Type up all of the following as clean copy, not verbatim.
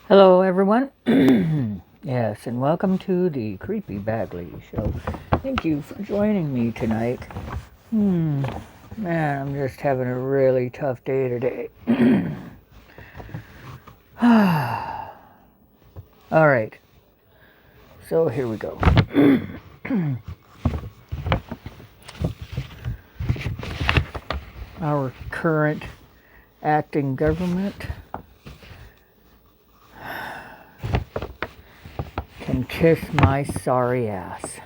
Hello, everyone. Yes, and welcome to the Creepy Bagley Show. Thank you for joining me tonight. Man, I'm just having a really tough day today. All right, so here we go. Our current acting government can kiss my sorry ass.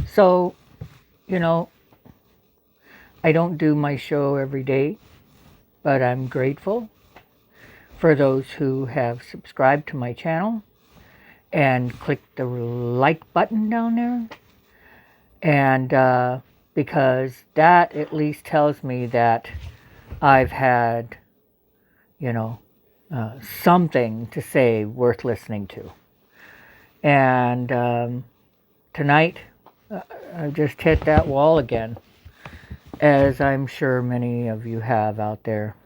So, you know, I don't do my show every day, but I'm grateful for those who have subscribed to my channel and clicked the like button down there. And because that at least tells me that I've had, you know, something to say worth listening to. And tonight, I just hit that wall again, as I'm sure many of you have out there.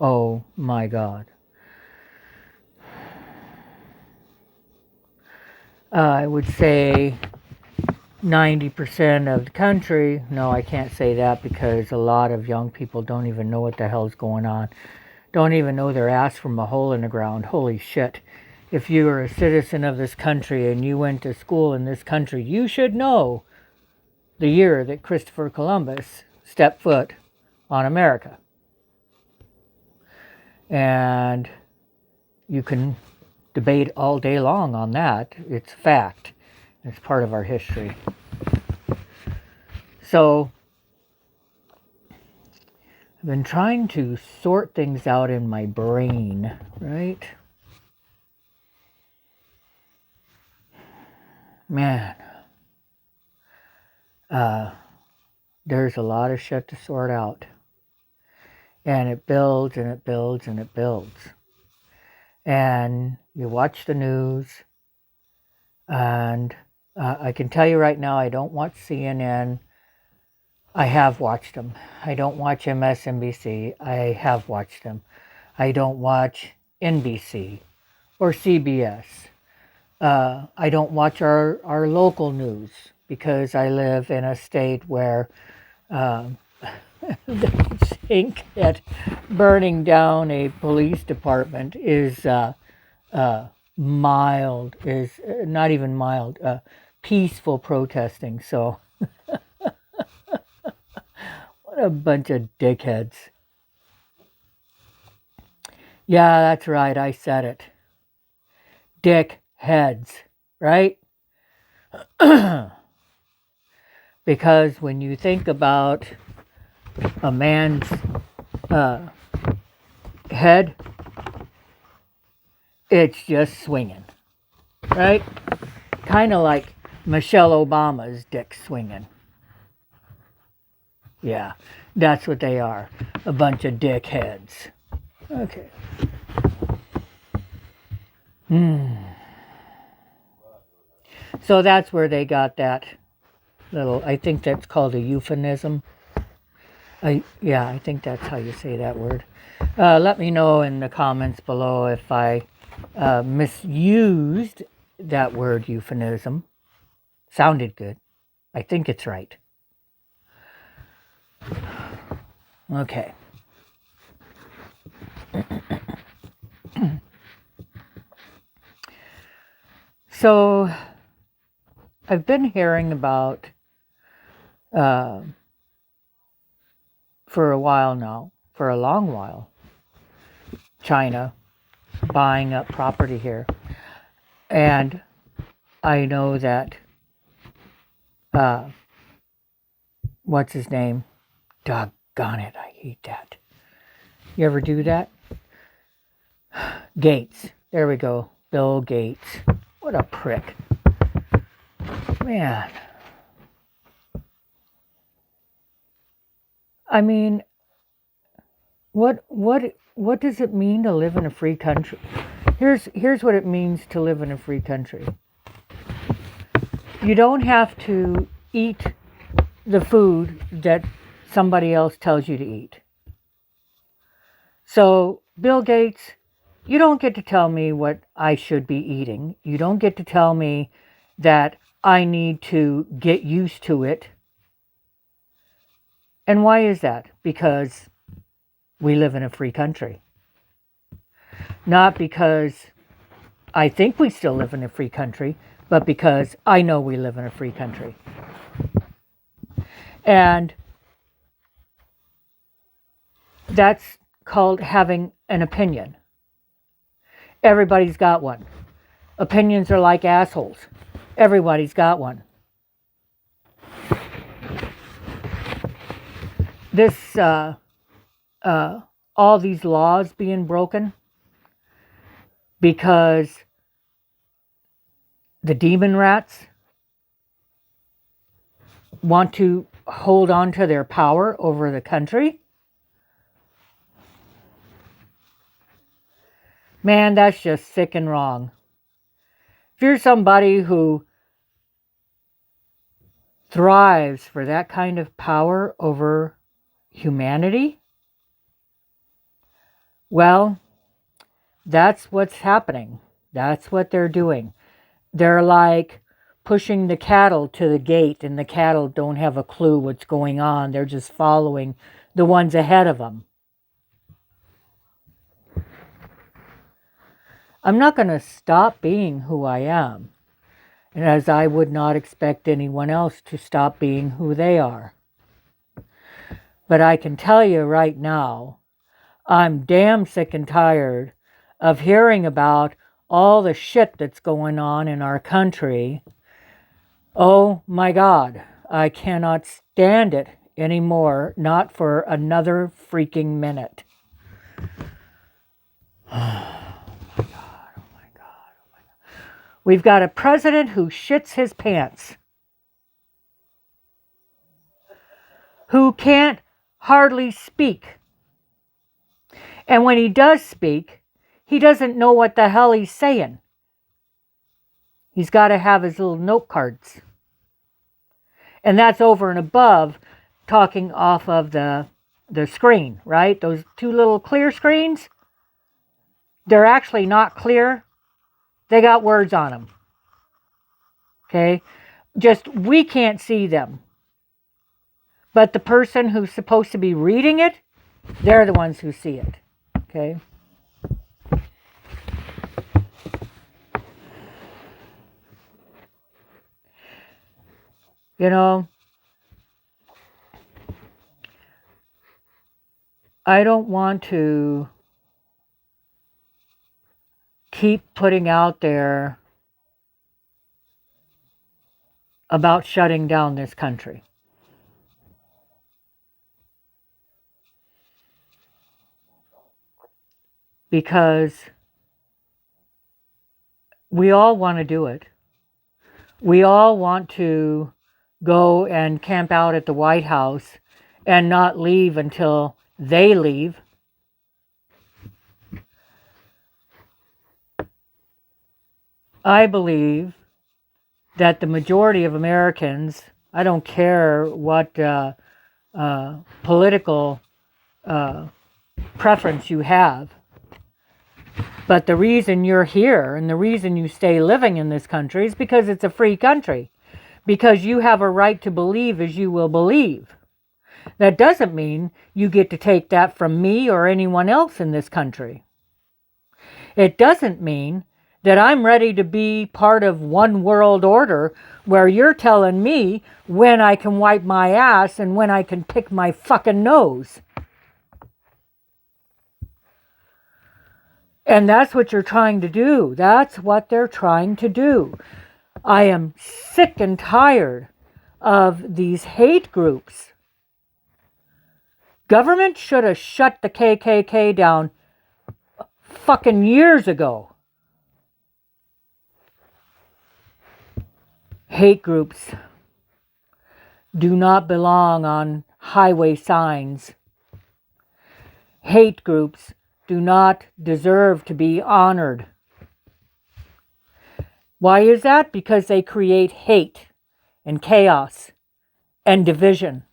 Oh my God. I would say 90% of the country, no, I can't say that because a lot of young people don't even know what the hell's going on. Don't even know their ass from a hole in the ground. Holy shit. If you are a citizen of this country and you went to school in this country, you should know the year that Christopher Columbus stepped foot on America. And you can debate all day long on that. It's fact. It's part of our history. So, I've been trying to sort things out in my brain, right? Man, there's a lot of shit to sort out. And it builds and it builds and it builds. And you watch the news, and I can tell you right now, I don't watch CNN. I have watched them. I don't watch MSNBC. I have watched them. I don't watch NBC or CBS. I don't watch our local news because I live in a state where they think that burning down a police department is mild, is not even mild, peaceful protesting. So, what a bunch of dickheads. Yeah, that's right, I said it. Dickheads, right? Because when you think about a man's head, it's just swinging, right? Kind of like Michelle Obama's dick swinging. Yeah, that's what they are. A bunch of dickheads. Okay. So that's where they got that little, I think that's called a euphemism. I think that's how you say that word. Let me know in the comments below if I misused that word euphemism. Sounded good. I think it's right. Okay. So, I've been hearing about, for a while now, for a long while, China buying up property here. And I know that, what's his name? Doggone it, I hate that. You ever do that? Gates. There we go. Bill Gates. What a prick. Man. I mean, what does it mean to live in a free country? Here's what it means to live in a free country. You don't have to eat the food that somebody else tells you to eat. So, Bill Gates, you don't get to tell me what I should be eating. You don't get to tell me that I need to get used to it. And why is that? Because we live in a free country. Not because I think we still live in a free country, but because I know we live in a free country. And that's called having an opinion. Everybody's got one. Opinions are like assholes. Everybody's got one. This, all these laws being broken because the demon rats want to hold on to their power over the country. Man, that's just sick and wrong. If you're somebody who thrives for that kind of power over humanity, well, that's what's happening. That's what they're doing. They're like pushing the cattle to the gate, and the cattle don't have a clue what's going on. They're just following the ones ahead of them. I'm not going to stop being who I am, and as I would not expect anyone else to stop being who they are. But I can tell you right now, I'm damn sick and tired of hearing about all the shit that's going on in our country. Oh my God, I cannot stand it anymore, not for another freaking minute. We've got a president who shits his pants, who can't hardly speak. And when he does speak, he doesn't know what the hell he's saying. He's got to have his little note cards. And that's over and above talking off of the screen, right? Those two little clear screens, they're actually not clear. They got words on them. Okay? Just we can't see them. But the person who's supposed to be reading it, they're the ones who see it. Okay? You know, I don't want to keep putting out there about shutting down this country. Because we all want to do it. We all want to go and camp out at the White House and not leave until they leave. I believe that the majority of Americans, I don't care what political preference you have, but the reason you're here and the reason you stay living in this country is because it's a free country. Because you have a right to believe as you will believe. That doesn't mean you get to take that from me or anyone else in this country. It doesn't mean that I'm ready to be part of one world order where you're telling me when I can wipe my ass and when I can pick my fucking nose. And that's what you're trying to do. That's what they're trying to do. I am sick and tired of these hate groups. Government should have shut the KKK down fucking years ago. Hate groups do not belong on highway signs. Hate groups do not deserve to be honored. Why is that? Because they create hate and chaos and division.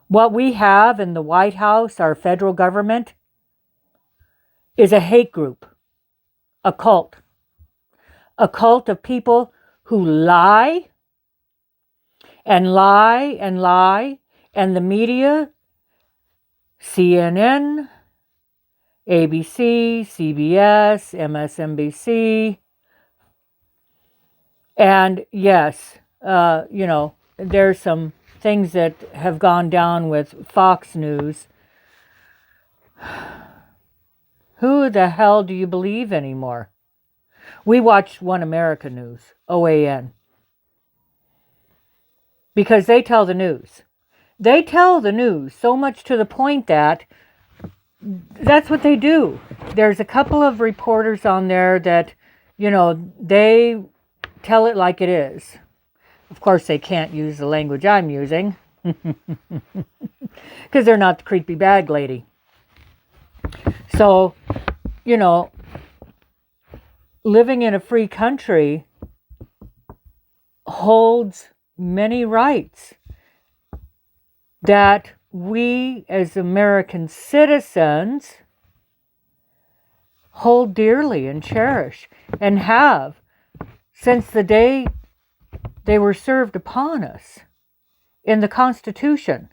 What we have in the White House, our federal government, is a hate group, a cult of people who lie and lie and lie, and the media, CNN, ABC, CBS, MSNBC, and yes, there's some things that have gone down with Fox News. Who the hell do you believe anymore? We watch One America News, OAN, because they tell the news. They tell the news so much to the point that that's what they do. There's a couple of reporters on there that, they tell it like it is. Of course, they can't use the language I'm using because they're not the creepy bag lady. So, living in a free country holds many rights that we as American citizens hold dearly and cherish and have since the day they were served upon us in the Constitution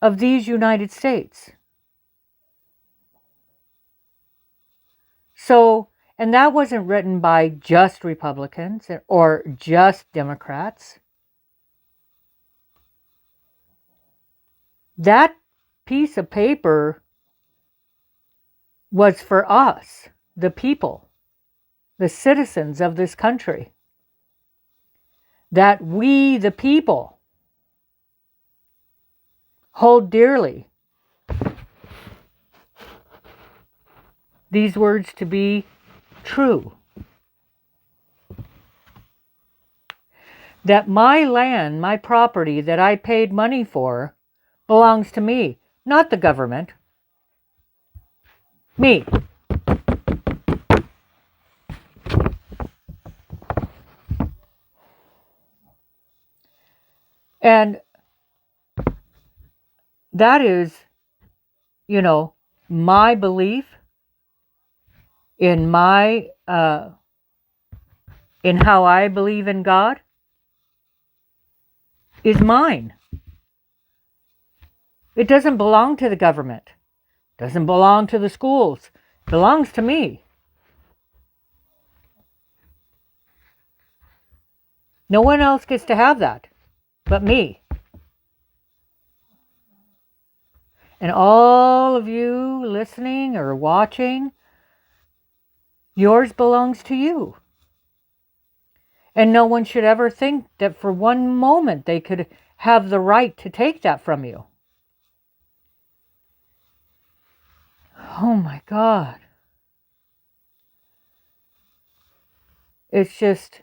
of these United States. So, and that wasn't written by just Republicans or just Democrats. That piece of paper was for us, the people, the citizens of this country. That we, the people, hold dearly. These words to be true. That my land, my property that I paid money for belongs to me, not the government. Me. And that is, my belief in my, in how I believe in God is mine. It doesn't belong to the government. It doesn't belong to the schools. It belongs to me. No one else gets to have that but me. And all of you listening or watching, yours belongs to you. And no one should ever think that for one moment they could have the right to take that from you. Oh my God. It's just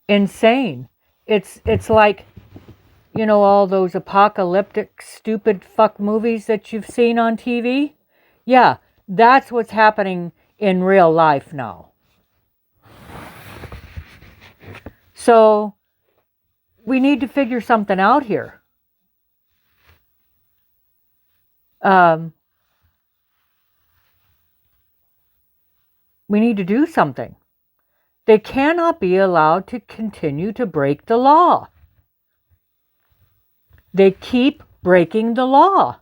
insane. It's like, all those apocalyptic, stupid fuck movies that you've seen on TV? Yeah, that's what's happening in real life now. So, we need to figure something out here. We need to do something. They cannot be allowed to continue to break the law. They keep breaking the law.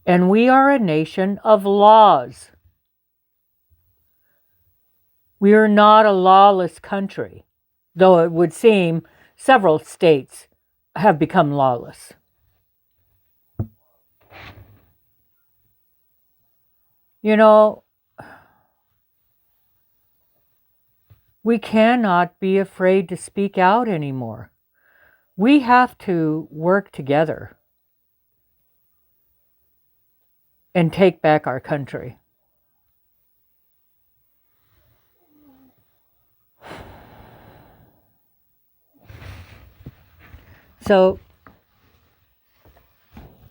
And we are a nation of laws. We are not a lawless country, though it would seem several states have become lawless. We cannot be afraid to speak out anymore. We have to work together and take back our country. So,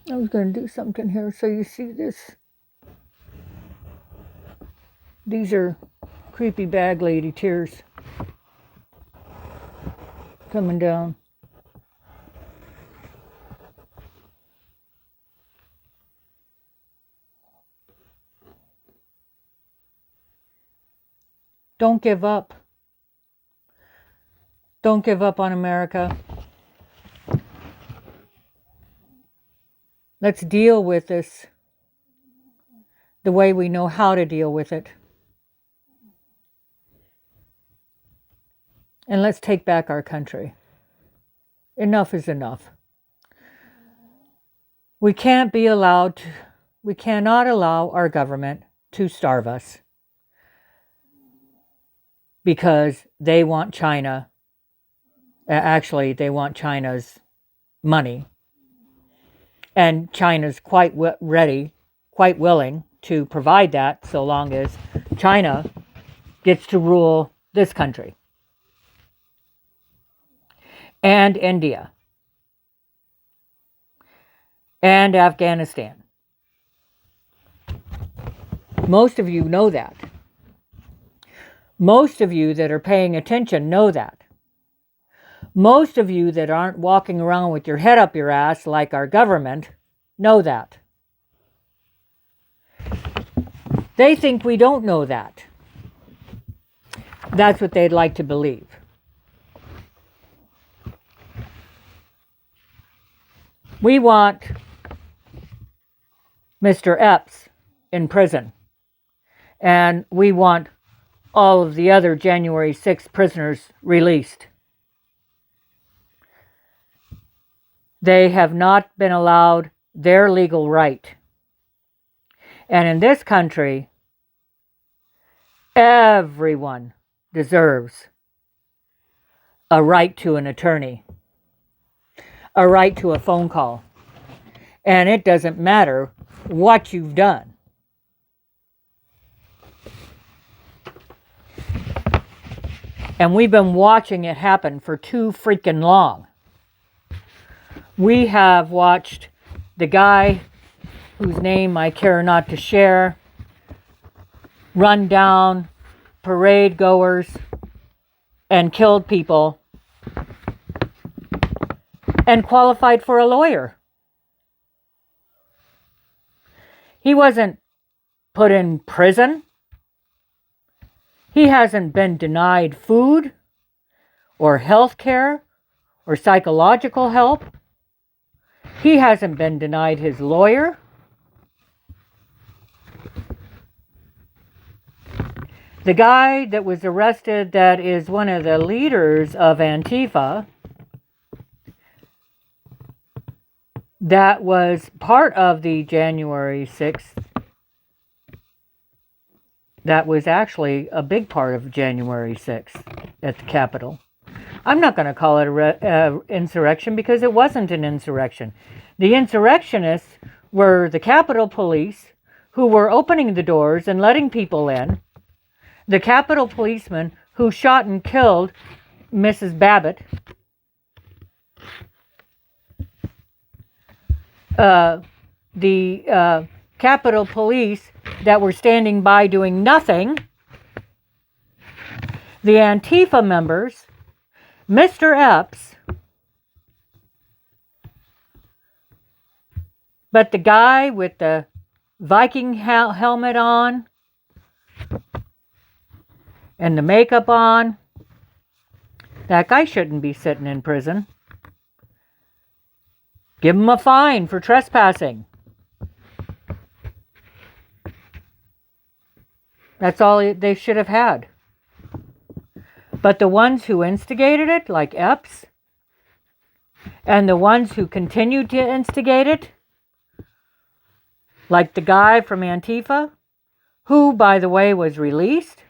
I was going to do something here so you see this. These are creepy bag lady tears coming down. Don't give up. Don't give up on America. Let's deal with this the way we know how to deal with it. And let's take back our country. Enough is enough. We cannot allow our government to starve us because they want China. Actually, they want China's money. And China's quite ready, quite willing to provide that so long as China gets to rule this country. And India. And Afghanistan. Most of you know that. Most of you that are paying attention know that. Most of you that aren't walking around with your head up your ass like our government know that. They think we don't know that. That's what they'd like to believe. We want Mr. Epps in prison. And we want all of the other January 6th prisoners released. They have not been allowed their legal right. And in this country, everyone deserves a right to an attorney, a right to a phone call. And it doesn't matter what you've done. And we've been watching it happen for too freaking long. We have watched the guy whose name I care not to share run down parade goers and killed people and qualified for a lawyer. He wasn't put in prison. He hasn't been denied food or health care or psychological help. He hasn't been denied his lawyer. The guy that was arrested that is one of the leaders of Antifa, that was part of the January 6th, that was actually a big part of January 6th at the Capitol. I'm not going to call it an insurrection because it wasn't an insurrection. The insurrectionists were the Capitol Police who were opening the doors and letting people in. The Capitol policeman who shot and killed Mrs. Babbitt. The Capitol Police that were standing by doing nothing. The Antifa members. Mr. Epps. But the guy with the Viking helmet on and the makeup on, that guy shouldn't be sitting in prison. Give him a fine for trespassing. That's all they should have had. But the ones who instigated it, like Epps, and the ones who continued to instigate it, like the guy from Antifa, who, by the way, was released,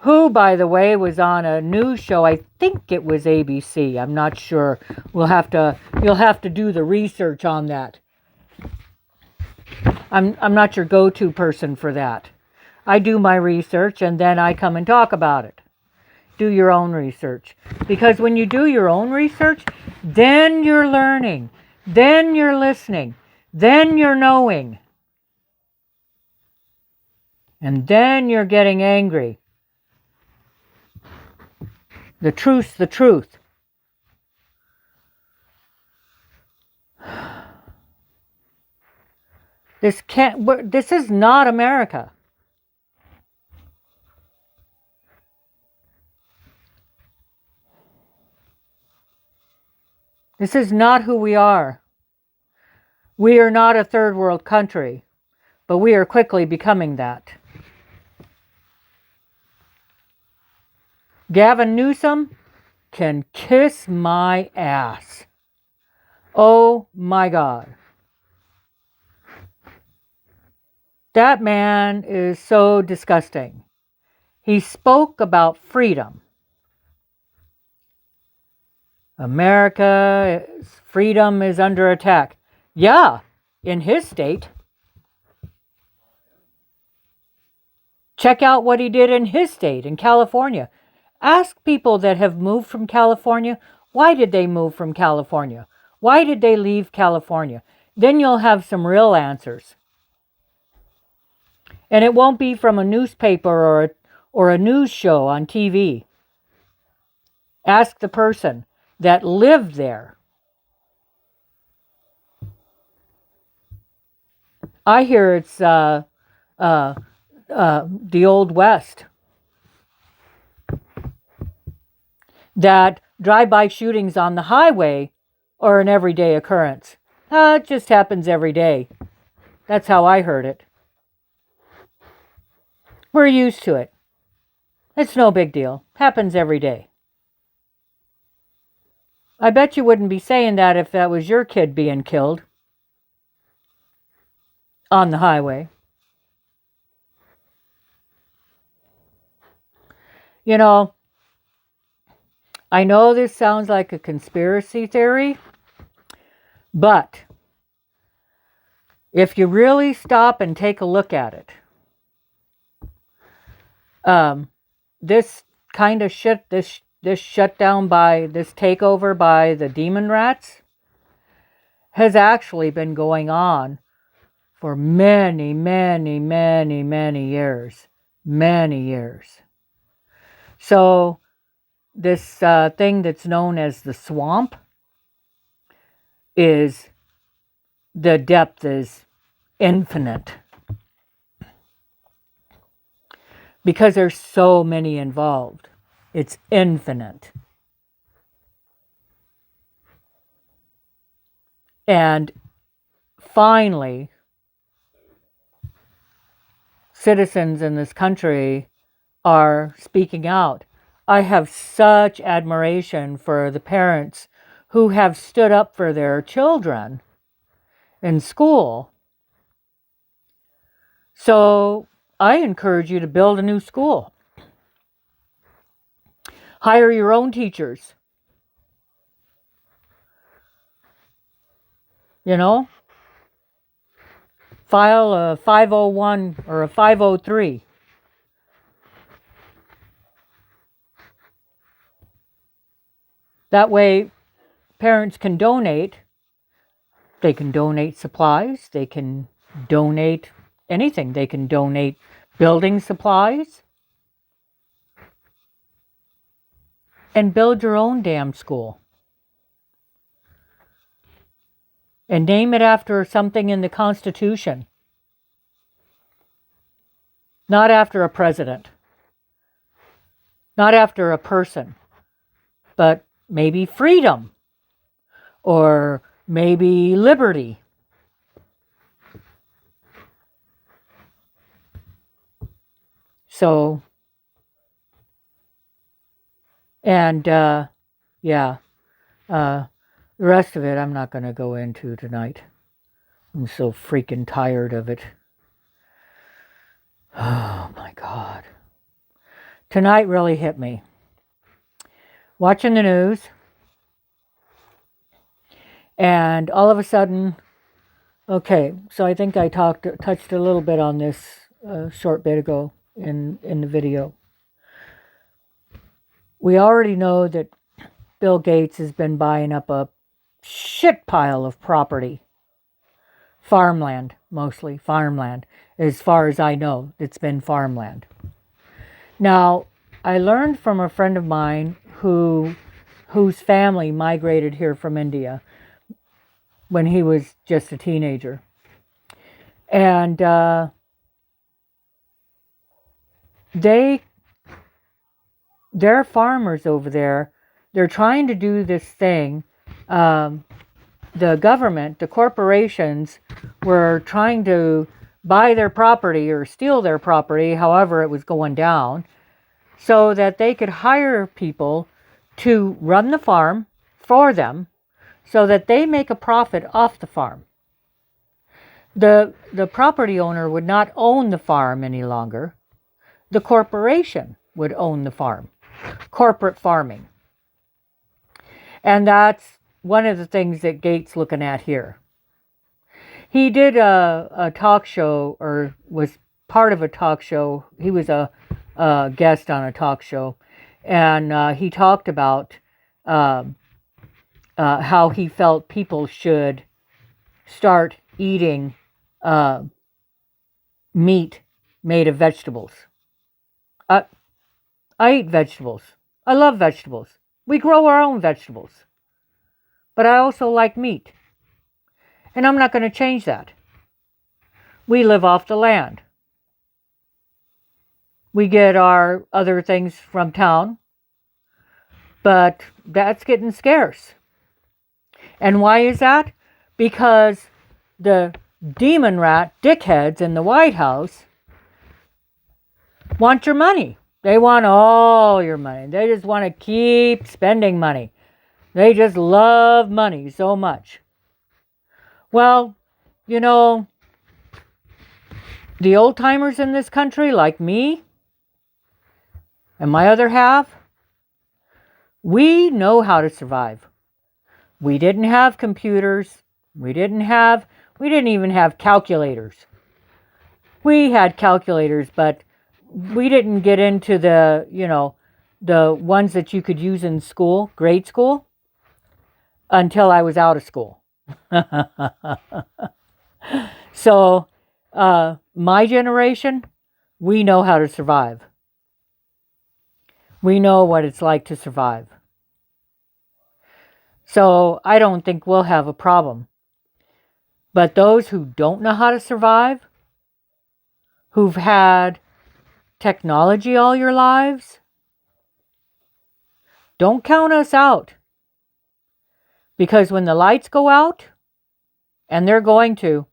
who, by the way, was on a news show, I think it was ABC, I'm not sure. You'll have to do the research on that. I'm not your go-to person for that. I do my research and then I come and talk about it. Do your own research. Because when you do your own research, then you're learning. Then you're listening. Then you're knowing. And then you're getting angry. The truth's the truth. This is not America. This is not who we are. We are not a third world country, but we are quickly becoming that. Gavin Newsom can kiss my ass. Oh my God. That man is so disgusting. He spoke about freedom. America's freedom is under attack. Yeah, in his state. Check out what he did in his state, in California. Ask people that have moved from California, why did they move from California? Why did they leave California? Then you'll have some real answers. And it won't be from a newspaper or a news show on TV. Ask the person that lived there. I hear it's the Old West. That drive-by shootings on the highway are an everyday occurrence. It just happens every day. That's how I heard it. We're used to it. It's no big deal. Happens every day. I bet you wouldn't be saying that if that was your kid being killed on the highway. You know, I know this sounds like a conspiracy theory, but if you really stop and take a look at it, this kind of shit, this shutdown by, this takeover by the demon rats has actually been going on for many, many, many, many years. Many years. So this thing that's known as the swamp is, the depth is infinite. Because there's so many involved. It's infinite. And finally, citizens in this country are speaking out. I have such admiration for the parents who have stood up for their children in school. So I encourage you to build a new school. Hire your own teachers. You know? File a 501 or a 503. That way, parents can donate. They can donate supplies. They can donate anything. They can donate building supplies. And build your own damn school. And name it after something in the Constitution. Not after a president. Not after a person. But maybe freedom. Or maybe liberty. So, and yeah, the rest of it I'm not going to go into tonight. I'm so freaking tired of it. Oh my God. Tonight really hit me. Watching the news. And all of a sudden, okay, so I think I touched a little bit on this a short bit ago in the video. We already know that Bill Gates has been buying up a shit pile of property. Farmland, mostly farmland. As far as I know, it's been farmland. Now, I learned from a friend of mine whose family migrated here from India when he was just a teenager. And they're farmers over there. They're trying to do this thing the government, the corporations, were trying to buy their property or steal their property, however it was going down, so that they could hire people to run the farm for them so that they make a profit off the farm. The property owner would not own the farm any longer. The corporation would own the farm. Corporate farming. And that's one of the things that Gates looking at here. He did a talk show, or was part of a talk show. He was a guest on a talk show, and he talked about how he felt people should start eating meat made of vegetables. I eat vegetables. I love vegetables. We grow our own vegetables. But I also like meat. And I'm not going to change that. We live off the land. We get our other things from town. But that's getting scarce. And why is that? Because the demon rat dickheads in the White House want your money. They want all your money. They just want to keep spending money. They just love money so much. Well, you know, the old timers in this country, like me and my other half, we know how to survive. We didn't have computers. We didn't even have calculators. We had calculators, but we didn't get into the, the ones that you could use in school, grade school, until I was out of school. So, my generation, we know how to survive. We know what it's like to survive. So, I don't think we'll have a problem. But those who don't know how to survive, who've had technology all your lives, don't count us out. Because when the lights go out, and they're going to,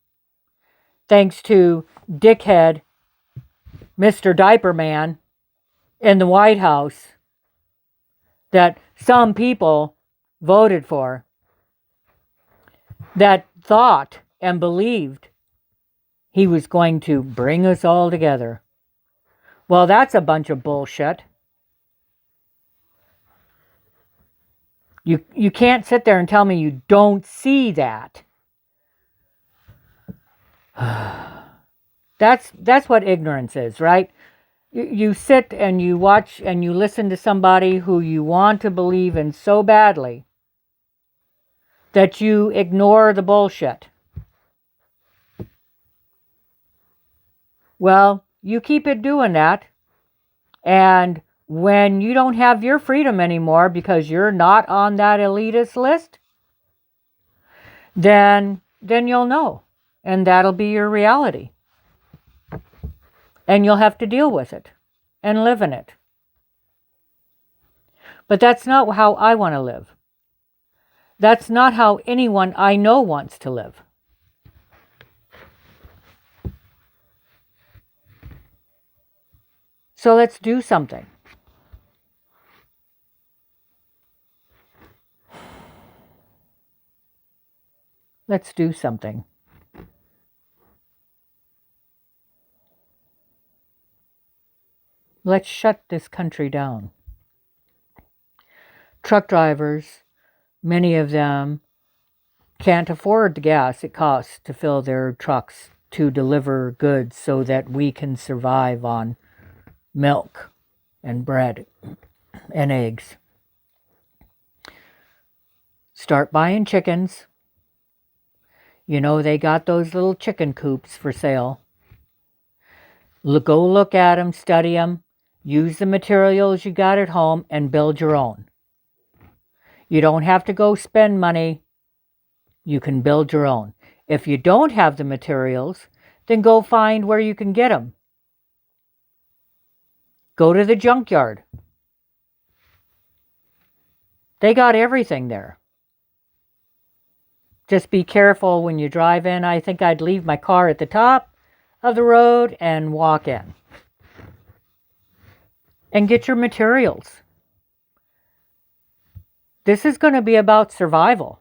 thanks to dickhead Mr. Diaper Man in the White House that some people voted for, that thought and believed he was going to bring us all together. Well, that's a bunch of bullshit. You can't sit there and tell me you don't see that. That's what ignorance is, right? You sit and you watch and you listen to somebody who you want to believe in so badly that you ignore the bullshit. Well, you keep it doing that, and when you don't have your freedom anymore because you're not on that elitist list, then you'll know. And that'll be your reality. And you'll have to deal with it and live in it. But that's not how I want to live. That's not how anyone I know wants to live. So let's do something. Let's do something. Let's shut this country down. Truck drivers, many of them can't afford the gas it costs to fill their trucks to deliver goods so that we can survive on milk and bread and eggs. Start buying chickens. You know, they got those little chicken coops for sale. Go look at them, study them, use the materials you got at home, and build your own. You don't have to go spend money. You can build your own. If you don't have the materials, then go find where you can get them. Go to the junkyard. They got everything there. Just be careful when you drive in. I think I'd leave my car at the top of the road and walk in. And get your materials. This is going to be about survival.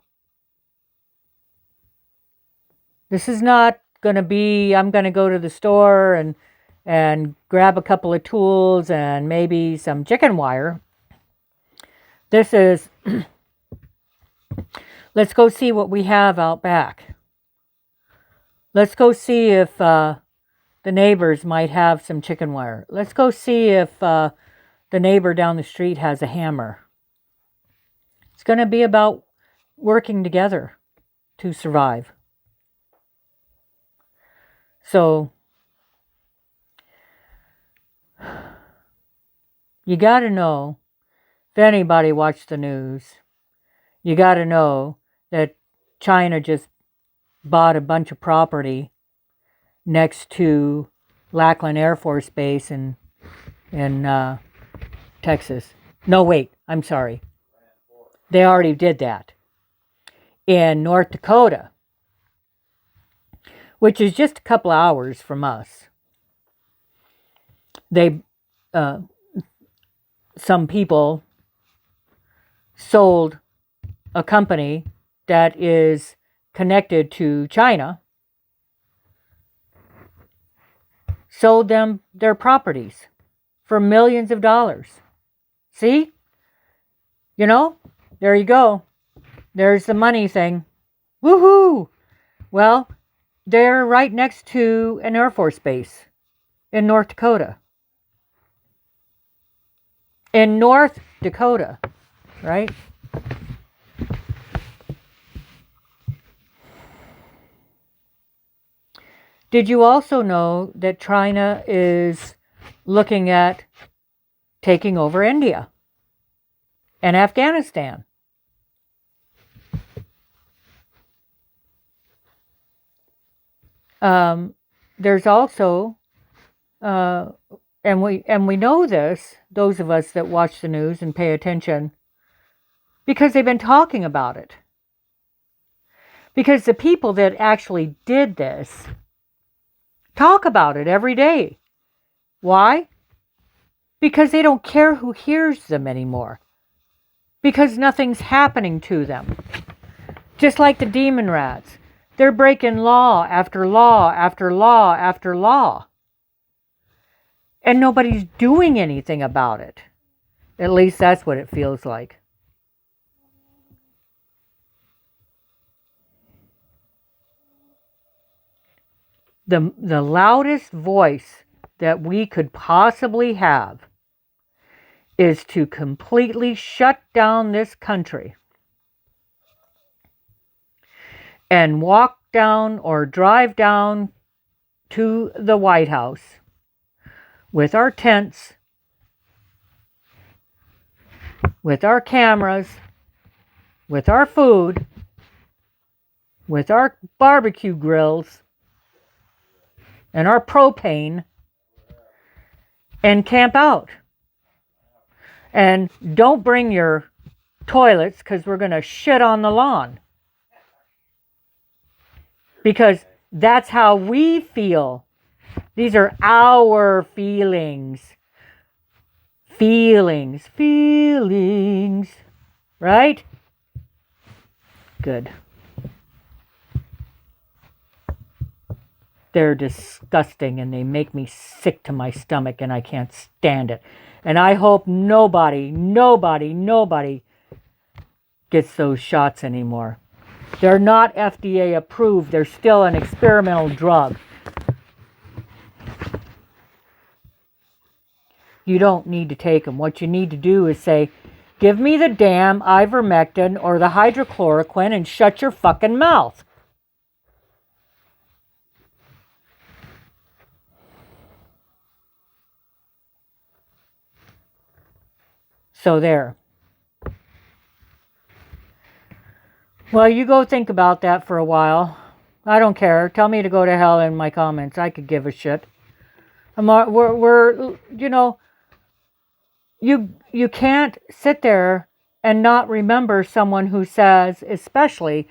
This is not going to be, I'm going to go to the store and grab a couple of tools and maybe some chicken wire. This is, let's go see what we have out back. Let's go see if the neighbors might have some chicken wire. Let's go see if the neighbor down the street has a hammer. It's going to be about working together to survive. So, you got to know, if anybody watched the news, you got to know that China just bought a bunch of property next to Lackland Air Force Base in Texas. No, wait, I'm sorry. They already did that. In North Dakota, which is just a couple hours from us. They, some people sold a company that is connected to China, sold them their properties for millions of dollars. See? You know, there you go. There's the money thing. Woohoo! Well, they're right next to an Air Force base in North Dakota. In North Dakota, right? Did you also know that China is looking at taking over India and Afghanistan? There's also, and we know this, those of us that watch the news and pay attention, because they've been talking about it. Because the people that actually did this talk about it every day. Why? Because they don't care who hears them anymore. Because nothing's happening to them. Just like the demon rats. They're breaking law after law after law after law. And nobody's doing anything about it. At least that's what it feels like. The loudest voice that we could possibly have is to completely shut down this country and walk down or drive down to the White House with our tents, with our cameras, with our food, with our barbecue grills, and our propane, and camp out. And don't bring your toilets, because we're going to shit on the lawn. Because that's how we feel. These are our feelings. Feelings. Right? Good. They're disgusting and they make me sick to my stomach and I can't stand it. And I hope nobody gets those shots anymore. They're not FDA approved. They're still an experimental drug. You don't need to take them. What you need to do is say, give me the damn ivermectin or the hydrochloroquine and shut your fucking mouth. So there. Well, you go think about that for a while. I don't care. Tell me to go to hell in my comments. I could give a shit. We're you know, you can't sit there and not remember someone who says, especially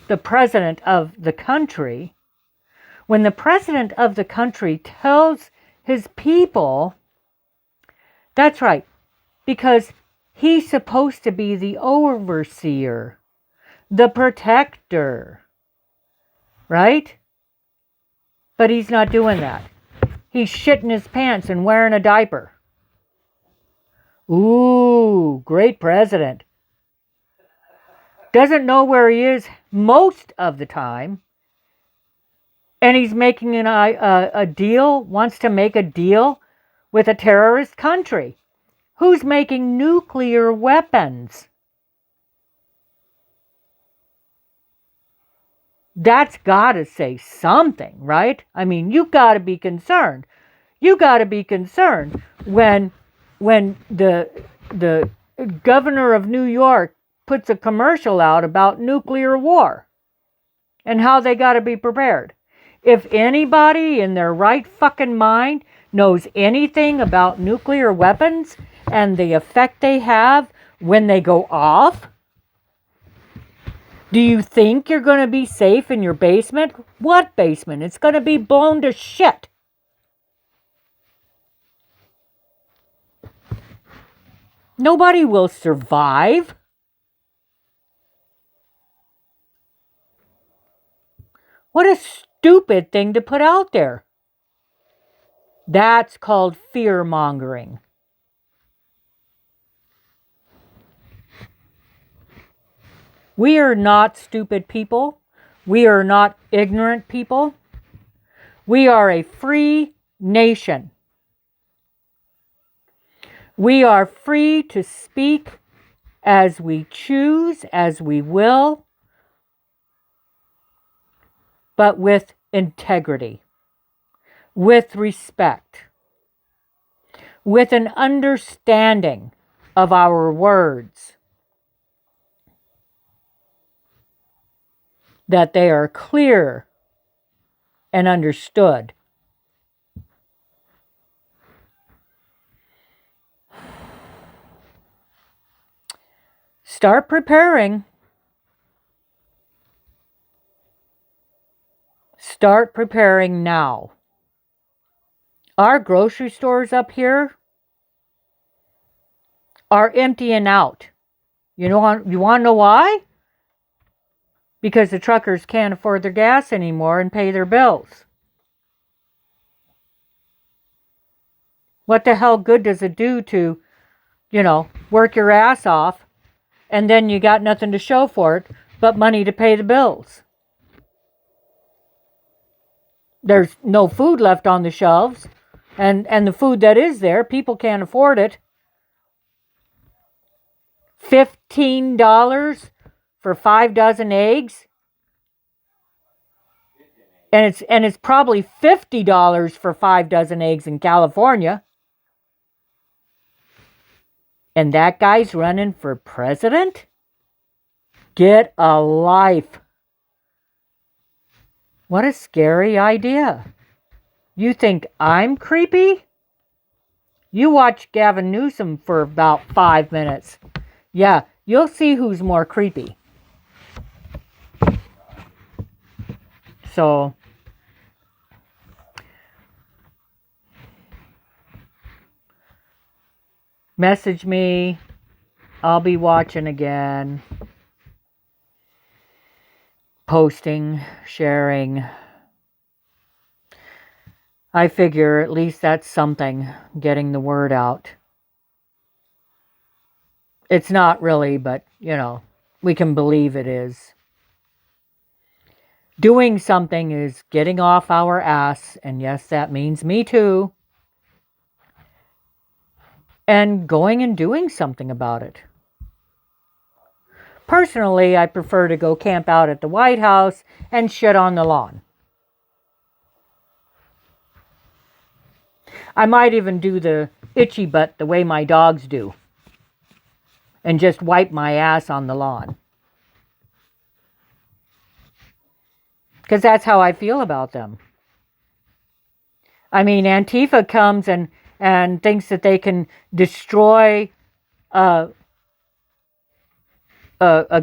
the president of the country, when the president of the country tells his people, that's right, because he's supposed to be the overseer, the protector, right? But he's not doing that. He's shitting his pants and wearing a diaper. Ooh, great president. Doesn't know where he is most of the time. And he's making a deal, wants to make a deal with a terrorist country who's making nuclear weapons. That's got to say something, right? I mean, you've got to be concerned. You got to be concerned when the governor of New York puts a commercial out about nuclear war and how they got to be prepared. If anybody in their right fucking mind knows anything about nuclear weapons and the effect they have when they go off, do you think you're going to be safe in your basement? What basement? It's going to be blown to shit. Nobody will survive. What a stupid thing to put out there. That's called fear-mongering. We are not stupid people. We are not ignorant people. We are a free nation. We are free to speak as we choose, as we will, but with integrity, with respect, with an understanding of our words, that they are clear and understood. Start preparing. Start preparing now. Our grocery stores up here are emptying out. You want to know why? Because the truckers can't afford their gas anymore and pay their bills. What the hell good does it do to, work your ass off and then you got nothing to show for it but money to pay the bills? There's no food left on the shelves, and the food that is there, people can't afford it. $15 for 5 dozen eggs, and it's probably $50 for 5 dozen eggs in California. And that guy's running for president? Get a life. What a scary idea. You think I'm creepy? You watch Gavin Newsom for about 5 minutes. Yeah, you'll see who's more creepy. So, message me. I'll be watching again. Posting, sharing. I figure at least that's something, getting the word out. It's not really, but, we can believe it is. Doing something is getting off our ass, and yes, that means me too. And going and doing something about it. Personally, I prefer to go camp out at the White House and shit on the lawn. I might even do the itchy butt the way my dogs do. And just wipe my ass on the lawn. Because that's how I feel about them. I mean, Antifa comes and thinks that they can destroy a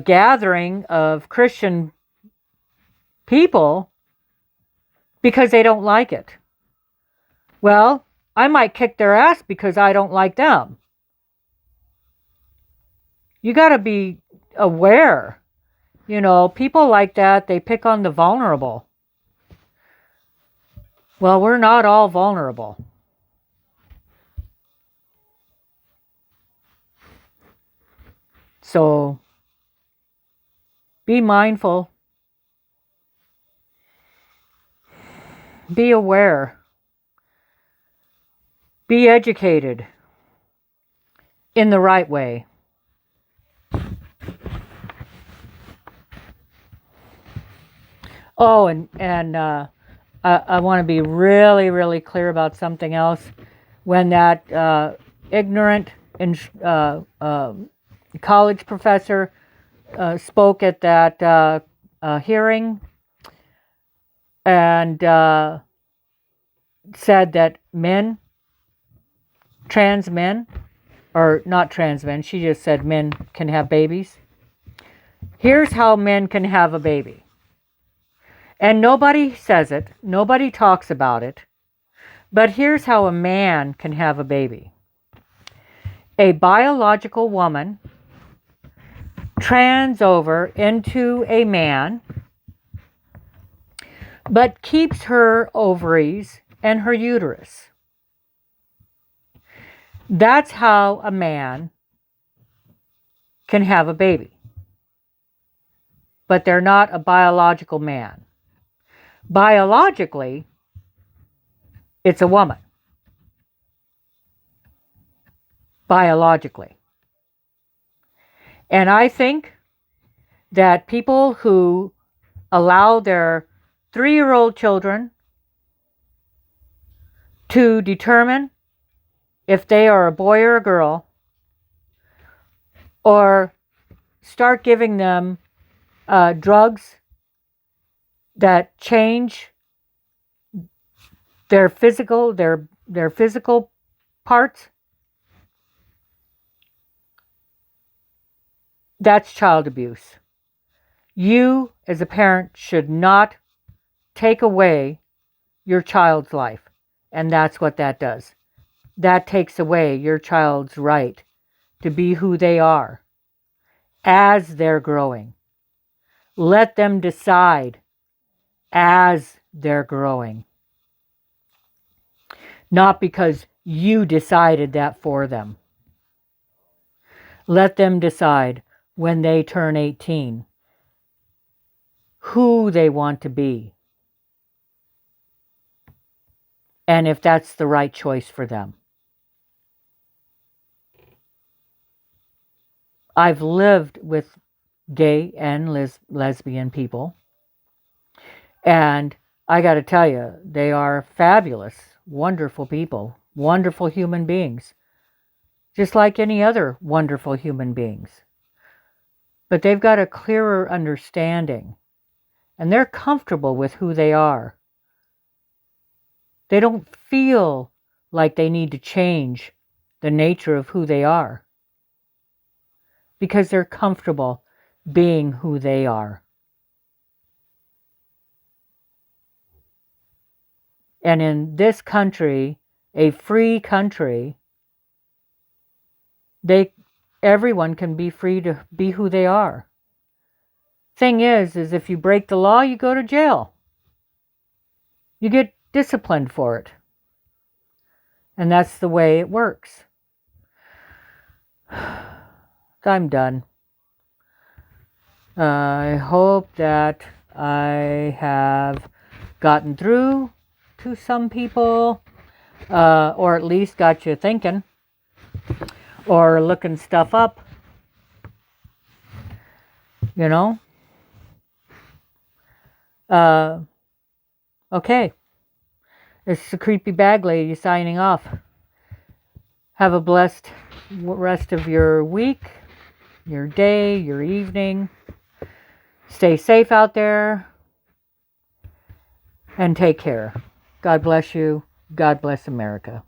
gathering of Christian people because they don't like it. Well, I might kick their ass because I don't like them. You got to be aware. You know, people like that, they pick on the vulnerable. Well, we're not all vulnerable. So, be mindful. Be aware. Be educated in the right way. Oh, and I want to be really, really clear about something else. When that ignorant college professor spoke at that hearing and said that trans men, or not trans men, she just said men can have babies. Here's how men can have a baby. And nobody says it, nobody talks about it, but here's how a man can have a baby. A biological woman trans over into a man, but keeps her ovaries and her uterus. That's how a man can have a baby. But they're not a biological man. Biologically, it's a woman. Biologically. And I think that people who allow their 3-year-old children to determine if they are a boy or a girl, or start giving them drugs that change their physical parts, that's child abuse. You, as a parent, should not take away your child's life. And that's what that does. That takes away your child's right to be who they are as they're growing. Let them decide as they're growing. Not because you decided that for them. Let them decide when they turn 18 who they want to be, and if that's the right choice for them. I've lived with gay and lesbian people, and I got to tell you, they are fabulous, wonderful people, wonderful human beings, just like any other wonderful human beings. But they've got a clearer understanding, and they're comfortable with who they are. They don't feel like they need to change the nature of who they are, because they're comfortable being who they are. And in this country, a free country, everyone can be free to be who they are. Thing is if you break the law, you go to jail. You get disciplined for it. And that's the way it works. I'm done. I hope that I have gotten through to some people, or at least got you thinking, or looking stuff up, you know. Okay. It's the Creepy Bag Lady signing off. Have a blessed rest of your week, your day, your evening. Stay safe out there. And take care. God bless you. God bless America.